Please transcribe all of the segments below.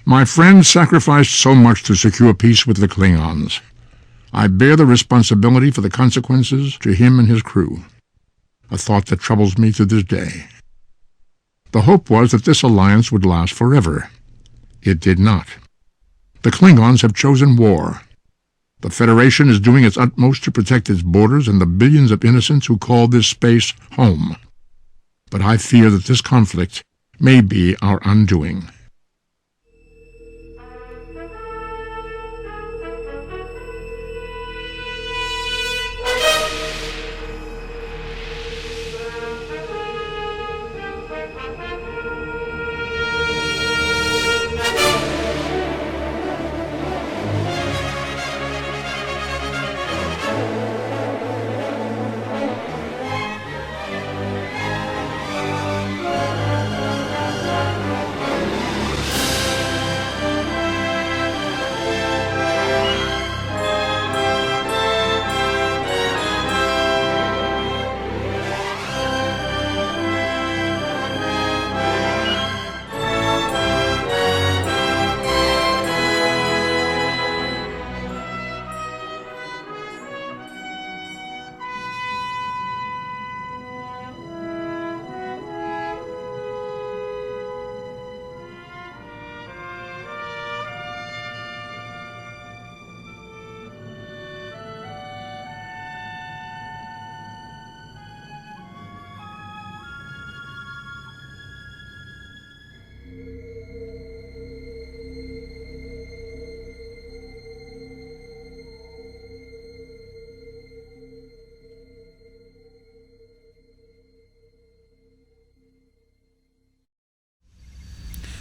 My friend sacrificed so much to secure peace with the Klingons. I bear the responsibility for the consequences to him and his crew, a thought that troubles me to this day. The hope was that this alliance would last forever. It did not. The Klingons have chosen war. The Federation is doing its utmost to protect its borders and the billions of innocents who call this space home. But I fear that this conflict may be our undoing.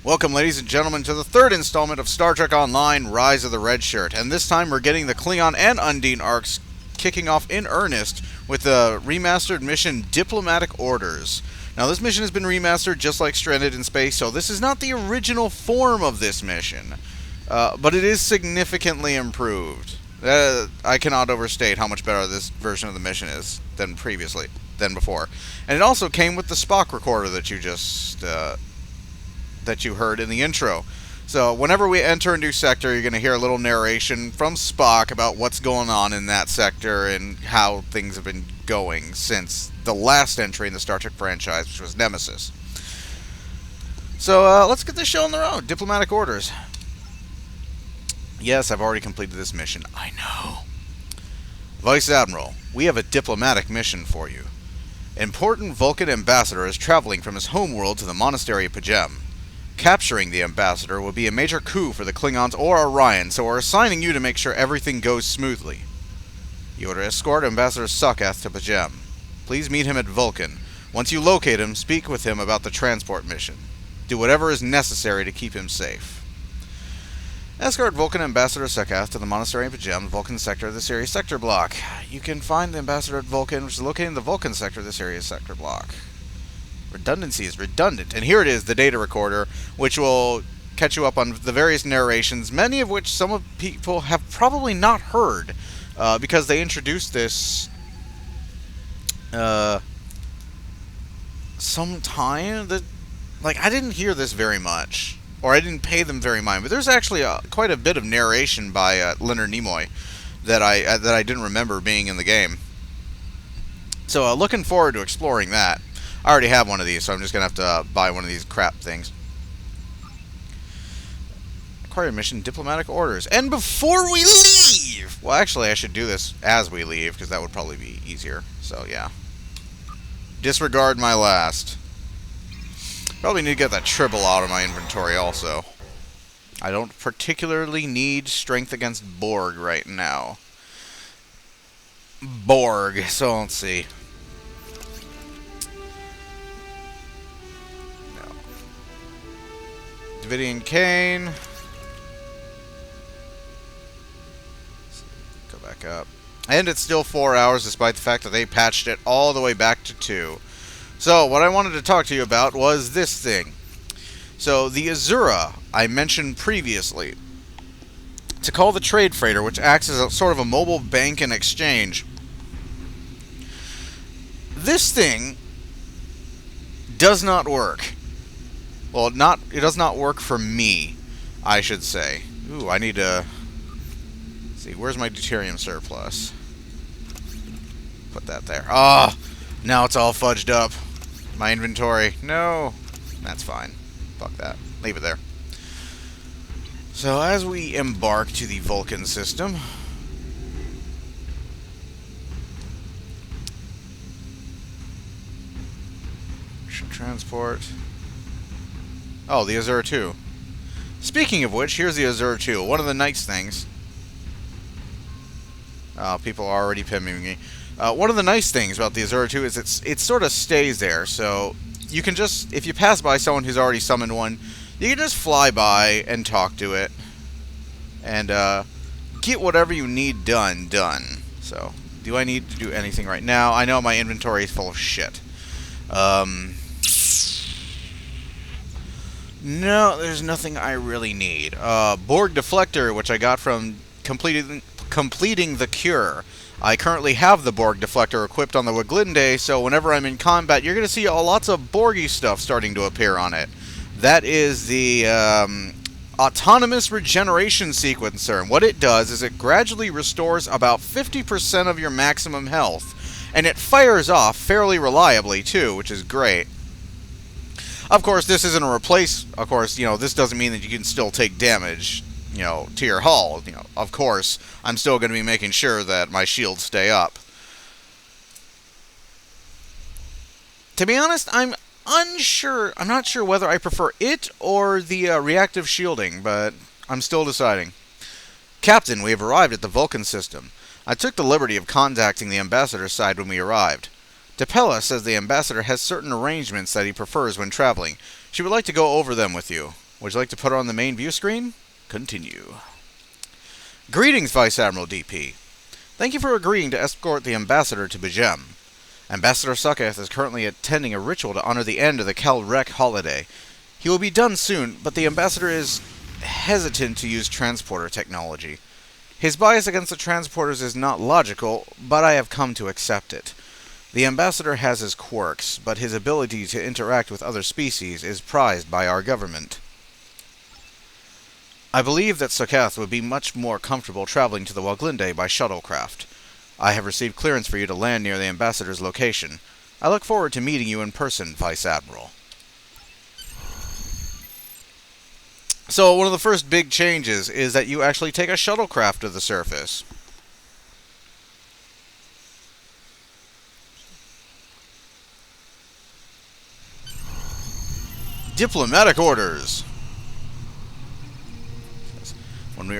Welcome, ladies and gentlemen, to the third installment of Star Trek Online, Rise of the REDSHIRT, and this time we're getting the Klingon and Undine arcs kicking off in earnest with the remastered mission Diplomatic Orders. Now, this mission has been remastered just like Stranded in Space, so this is not the original form of this mission, but it is significantly improved. I cannot overstate how much better this version of the mission is than before. And it also came with the Spock recorder that you just that you heard in the intro. So whenever we enter a new sector, you're going to hear a little narration from Spock about what's going on in that sector and how things have been going since the last entry in the Star Trek franchise, which was Nemesis. So let's get this show on the road. Diplomatic Orders. Yes, I've already completed this mission. I know. Vice Admiral, we have a diplomatic mission for you. An important Vulcan ambassador is traveling from his homeworld to the monastery of Pajem. Capturing the ambassador will be a major coup for the Klingons or Orion, so we're assigning you to make sure everything goes smoothly. You are to escort Ambassador Suckath to Pajem. Please meet him at Vulcan. Once you locate him, speak with him about the transport mission. Do whatever is necessary to keep him safe. Escort Vulcan Ambassador Suckath to the monastery in Pajem, Vulcan sector of the Sirius sector block. You can find the ambassador at Vulcan, which is located in the Vulcan sector of the Sirius sector block. Redundancy is redundant. And here it is, the data recorder, which will catch you up on the various narrations, many of which some of people have probably not heard, because they introduced this sometime that, like, I didn't hear this very much, or I didn't pay them very mind. But there's actually quite a bit of narration by Leonard Nimoy that I didn't remember being in the game. So looking forward to exploring that. I already have one of these, so I'm just going to have to buy one of these crap things. Acquire mission, Diplomatic Orders. And before we leave... Well, actually, I should do this as we leave, because that would probably be easier. So, yeah. Disregard my last. Probably need to get that Tribble out of my inventory also. I don't particularly need strength against Borg right now. Borg. So, let's see. Davidian Kane. Go back up. And it's still 4 hours, despite the fact that they patched it all the way back to 2. So, what I wanted to talk to you about was this thing. So, the Azura, I mentioned previously. To call the trade freighter, which acts as a sort of a mobile bank and exchange. This thing does not work. Well, it does not work for me. I should say. Ooh, I need to... see, where's my deuterium surplus? Put that there. Ah! Now it's all fudged up. My inventory. No! That's fine. Fuck that. Leave it there. So, as we embark to the Vulcan system... transport... oh, the Azure 2. Speaking of which, here's the Azure 2. One of the nice things... oh, people are already pimming me. One of the nice things about the Azure 2 is it sort of stays there, so you can just, if you pass by someone who's already summoned one, you can just fly by and talk to it, and get whatever you need done. So, do I need to do anything right now? I know my inventory is full of shit. No, there's nothing I really need. Borg deflector, which I got from completing the cure. I currently have the Borg deflector equipped on the Woglinde, so whenever I'm in combat, you're going to see lots of Borgy stuff starting to appear on it. That is the autonomous regeneration sequencer, and what it does is it gradually restores about 50% of your maximum health, and it fires off fairly reliably too, which is great. Of course, this isn't a replace. Of course, this doesn't mean that you can still take damage, to your hull. Of course, I'm still going to be making sure that my shields stay up. To be honest, I'm unsure. I'm not sure whether I prefer it or the reactive shielding, but I'm still deciding. Captain, we have arrived at the Vulcan system. I took the liberty of contacting the ambassador's side when we arrived. Depella says the ambassador has certain arrangements that he prefers when traveling. She would like to go over them with you. Would you like to put her on the main view screen? Continue. Greetings, Vice Admiral DP. Thank you for agreeing to escort the ambassador to Bajem. Ambassador Suckath is currently attending a ritual to honor the end of the Calrec holiday. He will be done soon, but the ambassador is hesitant to use transporter technology. His bias against the transporters is not logical, but I have come to accept it. The ambassador has his quirks, but his ability to interact with other species is prized by our government. I believe that Suckath would be much more comfortable traveling to the Woglinde by shuttlecraft. I have received clearance for you to land near the ambassador's location. I look forward to meeting you in person, Vice Admiral. So, one of the first big changes is that you actually take a shuttlecraft to the surface. Diplomatic orders. When we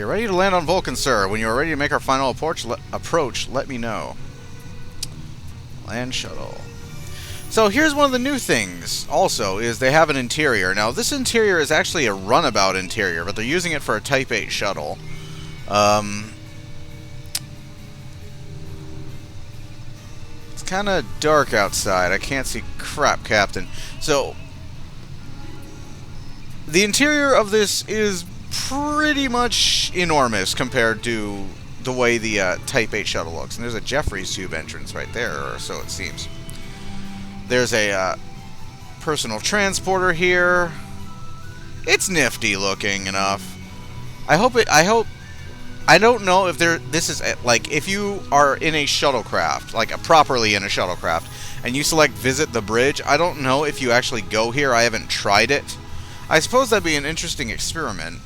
are ready to land on Vulcan, sir. When you are ready to make our final approach, let me know. Land shuttle. So here's one of the new things, also, is they have an interior. Now, this interior is actually a runabout interior, but they're using it for a Type 8 shuttle. It's kind of dark outside. I can't see crap, Captain. So, the interior of this is pretty much enormous compared to the way the Type 8 shuttle looks. And there's a Jeffries tube entrance right there, or so it seems. There's a personal transporter here. It's nifty looking enough. I don't know if this is like if you are in a shuttlecraft, like properly in a shuttlecraft, and you select visit the bridge. I don't know if you actually go here. I haven't tried it. I suppose that'd be an interesting experiment.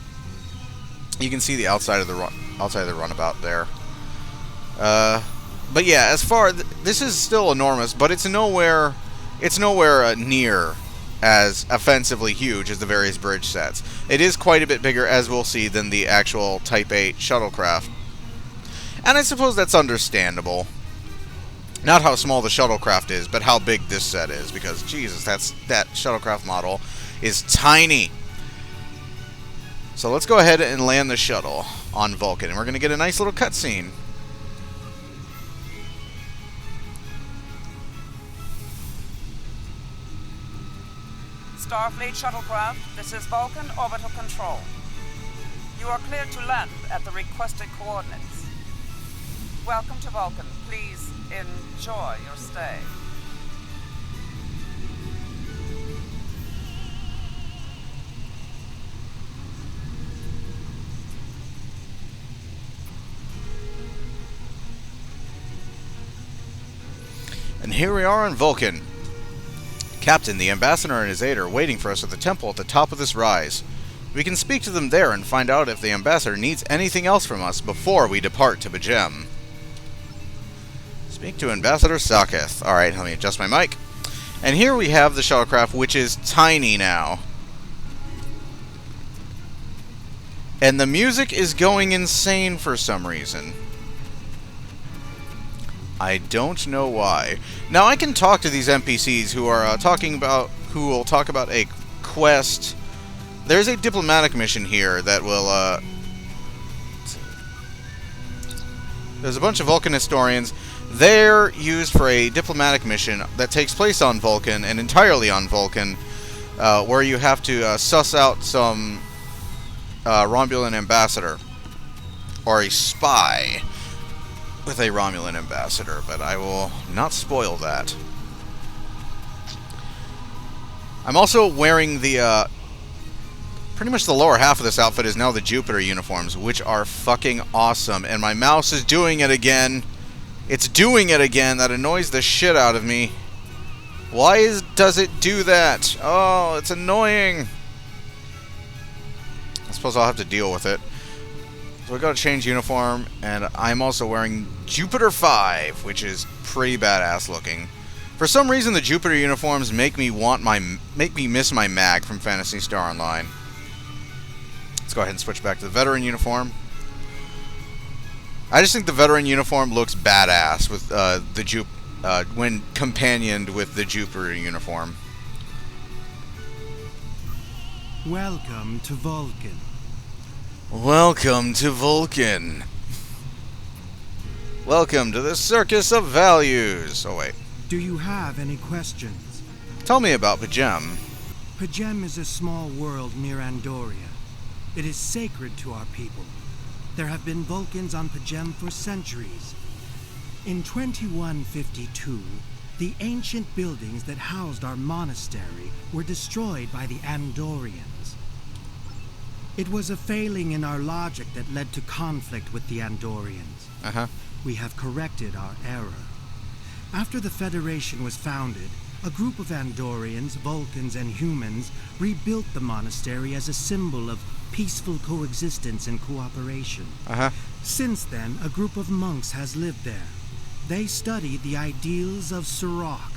You can see the outside of the runabout there. But yeah, as far this is still enormous, but it's nowhere near as offensively huge as the various bridge sets. It is quite a bit bigger, as we'll see, than the actual Type 8 shuttlecraft. And I suppose that's understandable. Not how small the shuttlecraft is, but how big this set is, because Jesus, that shuttlecraft model is tiny. So let's go ahead and land the shuttle on Vulcan, and we're going to get a nice little cutscene. Starfleet shuttlecraft, this is Vulcan Orbital Control. You are cleared to land at the requested coordinates. Welcome to Vulcan. Please enjoy your stay. here we are on Vulcan. Captain, the Ambassador and his aide are waiting for us at the temple at the top of this rise. We can speak to them there and find out if the Ambassador needs anything else from us before we depart to Pajem. Speak to Ambassador Saketh. Alright, let me adjust my mic. And here we have the shuttlecraft, which is tiny now. And the music is going insane for some reason. I don't know why. Now I can talk to these NPCs who are who will talk about a quest. There's a diplomatic mission here that will there's a bunch of Vulcan historians. They're used for a diplomatic mission that takes place on Vulcan and entirely on Vulcan, where you have to suss out some Romulan ambassador or a spy with a Romulan ambassador, but I will not spoil that. I'm also wearing the pretty much the lower half of this outfit is now the Jupiter uniforms, which are fucking awesome, and my mouse is doing it again. It's doing it again. That annoys the shit out of me. Why does it do that? Oh, it's annoying. I suppose I'll have to deal with it. So we gotta change uniform, and I'm also wearing Jupiter 5, which is pretty badass looking. For some reason, the Jupiter uniforms make me miss my mag from Phantasy Star Online. Let's go ahead and switch back to the veteran uniform. I just think the veteran uniform looks badass with when companioned with the Jupiter uniform. Welcome to Vulcan. Welcome to Vulcan. Welcome to the Circus of Values. Oh wait. Do you have any questions? Tell me about Pajem. Pajem is a small world near Andoria. It is sacred to our people. There have been Vulcans on Pajem for centuries. In 2152, the ancient buildings that housed our monastery were destroyed by the Andorians. It was a failing in our logic that led to conflict with the Andorians. We have corrected our error. After the Federation was founded, a group of Andorians, Vulcans, and humans rebuilt the monastery as a symbol of peaceful coexistence and cooperation. Since then, a group of monks has lived there. They studied the ideals of Sirach.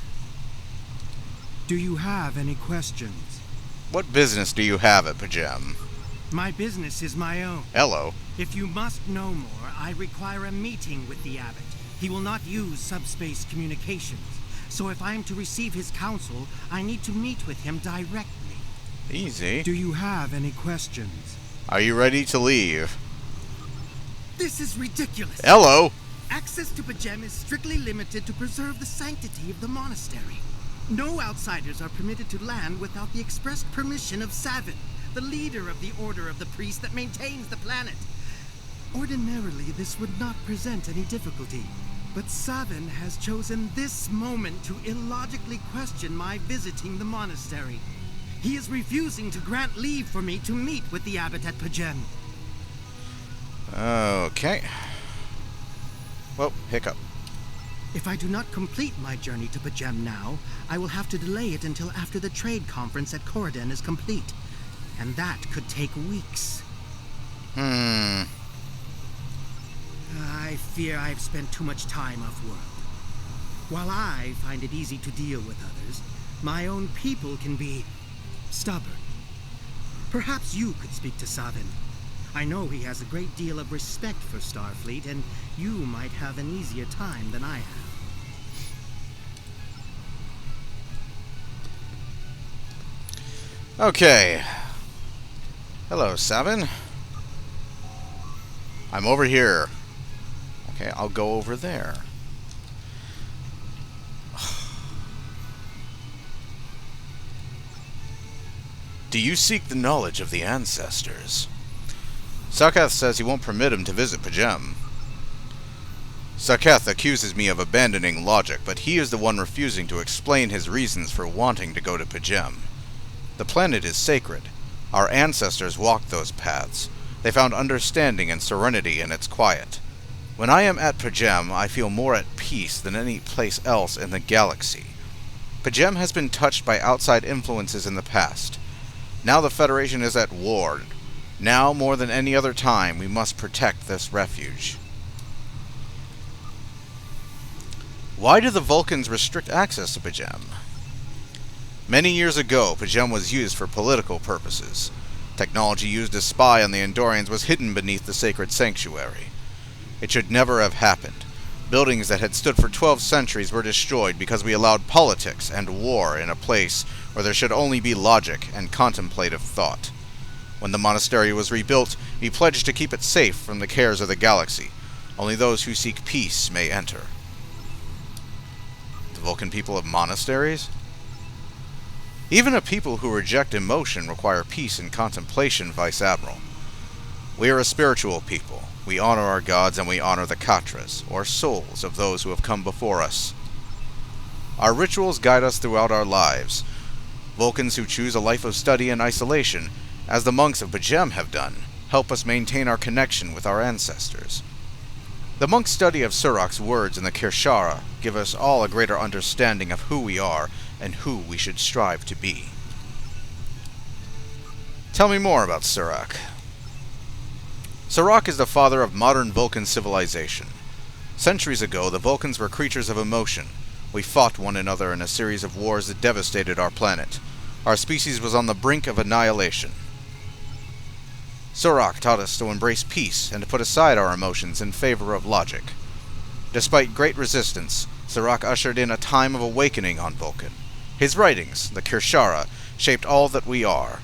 Do you have any questions? What business do you have at Pajem? My business is my own. Hello. If you must know more, I require a meeting with the abbot. He will not use subspace communications. So if I am to receive his counsel, I need to meet with him directly. Easy. Do you have any questions? Are you ready to leave? This is ridiculous. Hello. Access to Pajem is strictly limited to preserve the sanctity of the monastery. No outsiders are permitted to land without the expressed permission of Savin, the leader of the Order of the Priest that maintains the planet. Ordinarily, this would not present any difficulty. But Savin has chosen this moment to illogically question my visiting the monastery. He is refusing to grant leave for me to meet with the abbot at Pajem. Okay. Well, hiccup. If I do not complete my journey to Pajem now, I will have to delay it until after the trade conference at Corridon is complete. And that could take weeks. I fear I've spent too much time off-world. While I find it easy to deal with others, my own people can be stubborn. Perhaps you could speak to Savin. I know he has a great deal of respect for Starfleet, and you might have an easier time than I have. Okay. Hello, Savin. I'm over here. Okay, I'll go over there. Do you seek the knowledge of the ancestors? Saketh says he won't permit him to visit Pajem. Saketh accuses me of abandoning logic, but he is the one refusing to explain his reasons for wanting to go to Pajem. The planet is sacred. Our ancestors walked those paths. They found understanding and serenity in its quiet. When I am at Pajem, I feel more at peace than any place else in the galaxy. Pajem has been touched by outside influences in the past. Now the Federation is at war. Now, more than any other time, we must protect this refuge. Why do the Vulcans restrict access to Pajem? Many years ago, Pajem was used for political purposes. Technology used to spy on the Andorians was hidden beneath the sacred sanctuary. It should never have happened. Buildings that had stood for 12 centuries were destroyed because we allowed politics and war in a place where there should only be logic and contemplative thought. When the monastery was rebuilt, we pledged to keep it safe from the cares of the galaxy. Only those who seek peace may enter. The Vulcan people have monasteries? Even a people who reject emotion require peace and contemplation, Vice Admiral. We are a spiritual people. We honor our gods and we honor the Katras, or souls of those who have come before us. Our rituals guide us throughout our lives. Vulcans who choose a life of study and isolation, as the monks of Pajem have done, help us maintain our connection with our ancestors. The monk's study of Surak's words in the Kirshara give us all a greater understanding of who we are and who we should strive to be. Tell me more about Surak. Surak is the father of modern Vulcan civilization. Centuries ago, the Vulcans were creatures of emotion. We fought one another in a series of wars that devastated our planet. Our species was on the brink of annihilation. Surak taught us to embrace peace and to put aside our emotions in favor of logic. Despite great resistance, Surak ushered in a time of awakening on Vulcan. His writings, the Kirshara, shaped all that we are.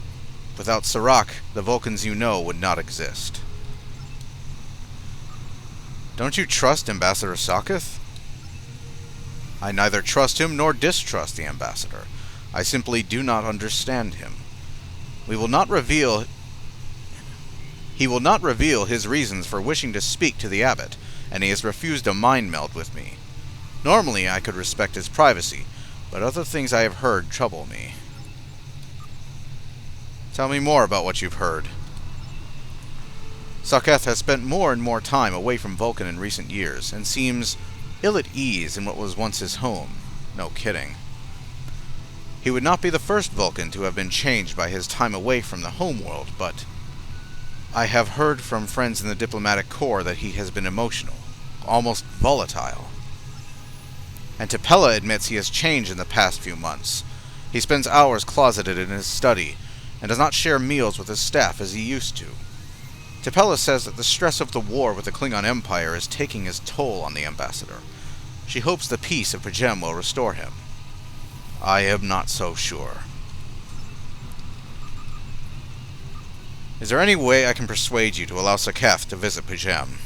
Without Surak, the Vulcans you know would not exist. Don't you trust Ambassador Saketh? I neither trust him nor distrust the Ambassador. I simply do not understand him. He will not reveal his reasons for wishing to speak to the abbot, and he has refused a mind meld with me. Normally I could respect his privacy, but other things I have heard trouble me. Tell me more about what you've heard. Saketh has spent more and more time away from Vulcan in recent years, and seems ill at ease in what was once his home. No kidding. He would not be the first Vulcan to have been changed by his time away from the homeworld, but I have heard from friends in the diplomatic corps that he has been emotional, almost volatile. And T'Pella admits he has changed in the past few months. He spends hours closeted in his study, and does not share meals with his staff as he used to. T'Pella says that the stress of the war with the Klingon Empire is taking its toll on the Ambassador. She hopes the peace of Pajem will restore him. I am not so sure. Is there any way I can persuade you to allow Saketh to visit Pajem?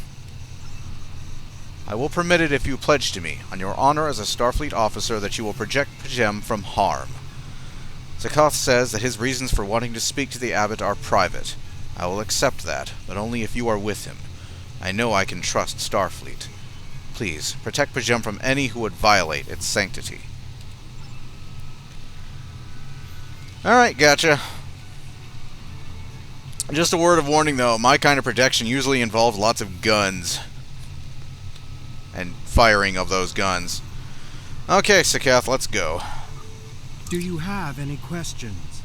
I will permit it if you pledge to me, on your honor as a Starfleet officer, that you will protect Pajem from harm. Saketh says that his reasons for wanting to speak to the abbot are private. I will accept that, but only if you are with him. I know I can trust Starfleet. Please, protect Pajem from any who would violate its sanctity. Alright, gotcha. Just a word of warning, though. My kind of protection usually involves lots of guns. And firing of those guns. Okay, Saketh, let's go. Do you have any questions?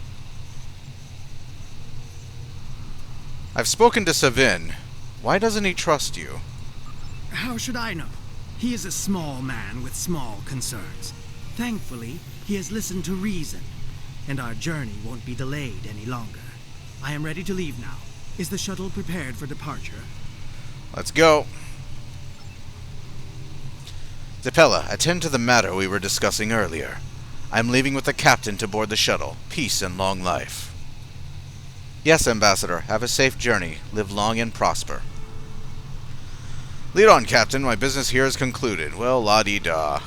I've spoken to Savin. Why doesn't he trust you? How should I know? He is a small man with small concerns. Thankfully, he has listened to reason, and our journey won't be delayed any longer. I am ready to leave now. Is the shuttle prepared for departure? Let's go. T'Pella, attend to the matter we were discussing earlier. I am leaving with the captain to board the shuttle. Peace and long life. Yes, Ambassador. Have a safe journey. Live long and prosper. Lead on, Captain. My business here is concluded. Well, la-dee-da.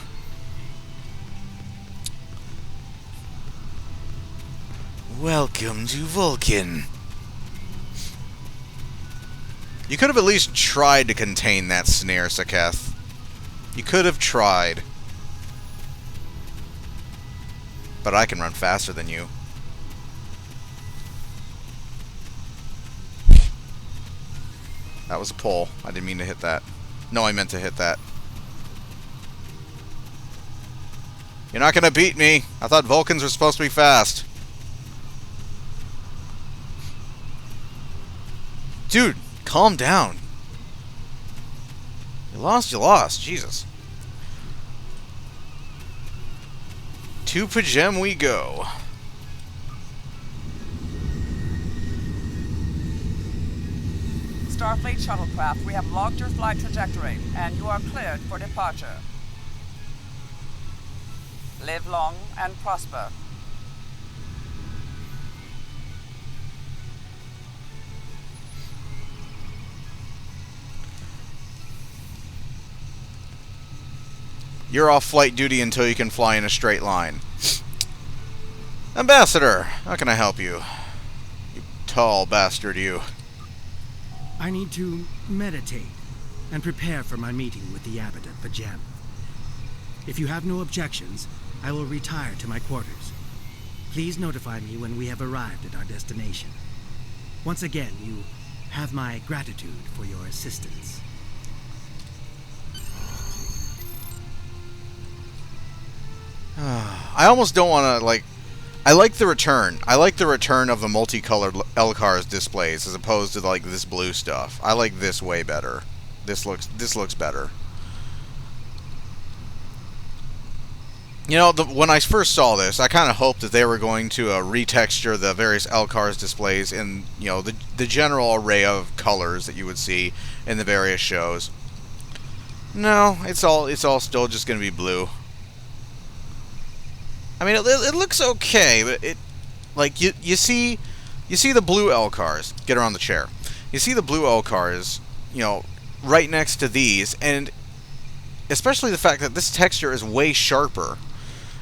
Welcome to Vulcan. You could have at least tried to contain that snare, Saketh. You could have tried. But I can run faster than you. That was a pole. I didn't mean to hit that. No, I meant to hit that. You're not gonna beat me. I thought Vulcans were supposed to be fast. Dude, calm down. You lost. Jesus. To Pajem we go. Starfleet shuttlecraft, we have logged your flight trajectory, and you are cleared for departure. Live long and prosper. You're off flight duty until you can fly in a straight line. Ambassador, how can I help you? You tall bastard, you. I need to meditate and prepare for my meeting with the abbot of Pajem. If you have no objections, I will retire to my quarters. Please notify me when we have arrived at our destination. Once again, you have my gratitude for your assistance. I almost don't want to, like... I like the return. I like the return of the multicolored LCARS displays as opposed to, like, this blue stuff. I like this way better. This looks better. You know, when I first saw this, I kind of hoped that they were going to retexture the various LCARS displays in, you know, the general array of colors that you would see in the various shows. No, it's all still just going to be blue. I mean, it looks okay, but it, like, you see the blue LCARS. Get around the chair. You see the blue LCARS, you know, right next to these, and especially the fact that this texture is way sharper.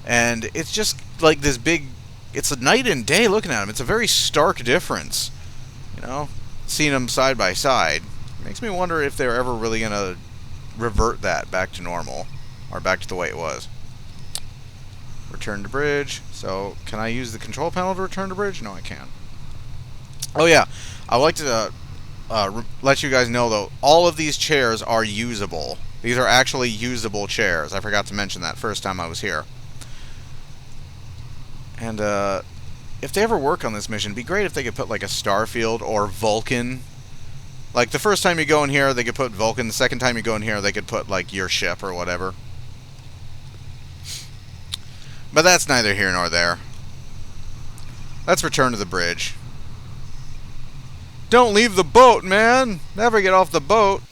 And it's just like this big... It's a night and day looking at them. It's a very stark difference. You know? Seeing them side by side. Makes me wonder if they're ever really going to revert that back to normal. Or back to the way it was. Return to bridge. So, can I use the control panel to return to bridge? No, I can't. Oh yeah. I'd like to let you guys know, though, all of these chairs are usable. These are actually usable chairs. I forgot to mention that first time I was here. And, if they ever work on this mission, it'd be great if they could put, like, a Starfield or Vulcan. Like, the first time you go in here, they could put Vulcan. The second time you go in here, they could put, like, your ship or whatever. But that's neither here nor there. Let's return to the bridge. Don't leave the boat, man! Never get off the boat!